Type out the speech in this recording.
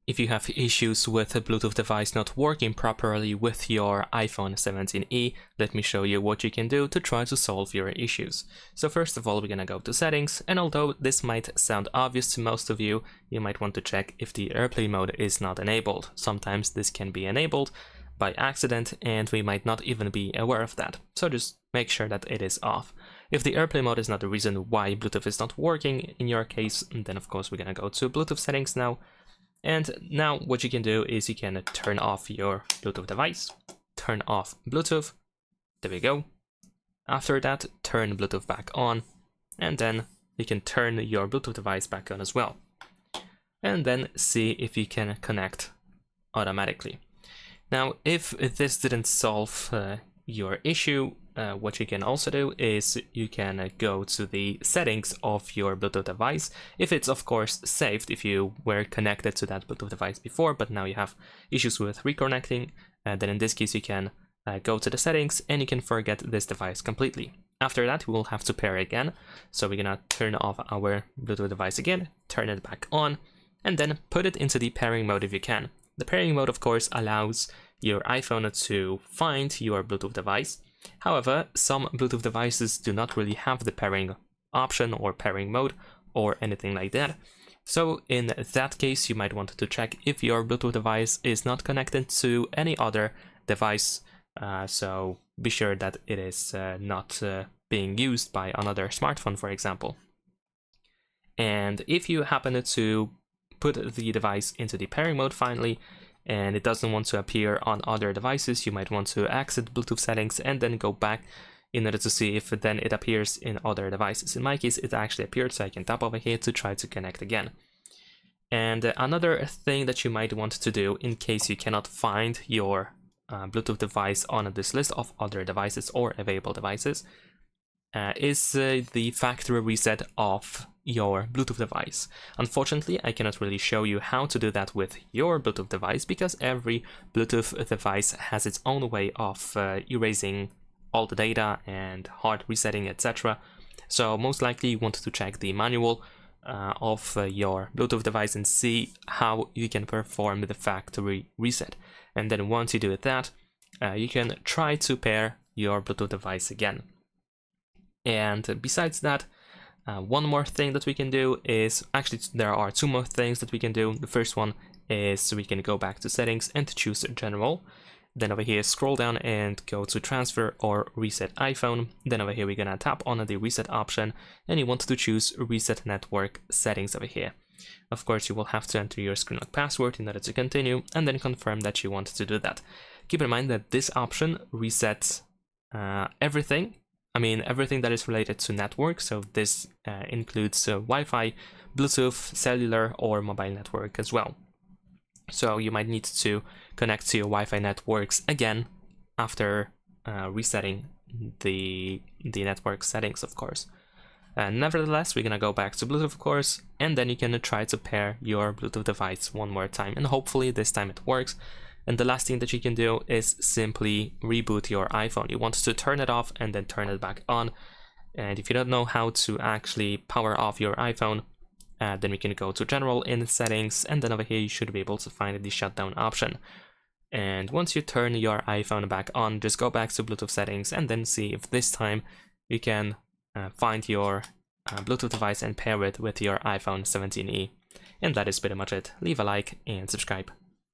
If you have issues with a Bluetooth device not working properly with your iPhone 17e, let me show you what you can do to try to solve your issues. So first of all, we're gonna go to settings, and although this might sound obvious to most of you, you might want to check if the AirPlay mode is not enabled. Sometimes this can be enabled by accident, and we might not even be aware of that. So just make sure that it is off. If the AirPlay mode is not the reason why Bluetooth is not working in your case, then of course we're gonna go to Bluetooth settings now. And now what you can do is you can turn off your Bluetooth device, turn off Bluetooth, there we go. After that, turn Bluetooth back on, and then you can turn your Bluetooth device back on as well. And then see if you can connect automatically. Now, if this didn't solve your issue, what you can also do is you can go to the settings of your Bluetooth device. If it's of course saved, if you were connected to that Bluetooth device before, but now you have issues with reconnecting, then in this case you can go to the settings and you can forget this device completely. After that, we will have to pair again. So we're gonna turn off our Bluetooth device again, turn it back on, and then put it into the pairing mode if you can. The pairing mode, of course, allows your iPhone to find your Bluetooth device. However, some Bluetooth devices do not really have the pairing option or pairing mode or anything like that. So in that case, you might want to check if your Bluetooth device is not connected to any other device. So be sure that it is not being used by another smartphone, for example. And if you happen to put the device into the pairing mode finally, and it doesn't want to appear on other devices, you might want to exit Bluetooth settings and then go back in order to see if then it appears in other devices. In my case, it actually appeared, so I can tap over here to try to connect again. And another thing that you might want to do in case you cannot find your Bluetooth device on this list of other devices or available devices is the factory reset of your Bluetooth device. Unfortunately, I cannot really show you how to do that with your Bluetooth device because every Bluetooth device has its own way of erasing all the data and hard resetting, etc. So most likely you want to check the manual of your Bluetooth device and see how you can perform the factory reset. And then once you do that, you can try to pair your Bluetooth device again. And besides that, one more thing that we can do is, actually there are two more things that we can do. The first one is we can go back to settings and choose general. Then over here scroll down and go to transfer or reset iPhone. Then over here we're gonna tap on the reset option and you want to choose reset network settings over here. Of course you will have to enter your screen lock password in order to continue and then confirm that you want to do that. Keep in mind that this option resets everything that is related to network, so this includes Wi-Fi, Bluetooth, cellular, or mobile network as well. So you might need to connect to your Wi-Fi networks again after resetting the network settings, of course. Nevertheless, we're gonna go back to Bluetooth, of course, and then you can try to pair your Bluetooth device one more time, and hopefully this time it works. And the last thing that you can do is simply reboot your iPhone. You want to turn it off and then turn it back on. And if you don't know how to actually power off your iPhone, then we can go to general in settings, and then over here you should be able to find the shutdown option. And once you turn your iPhone back on, just go back to Bluetooth settings and then see if this time you can find your Bluetooth device and pair it with your iPhone 17e. And that is pretty much it. Leave a like and subscribe.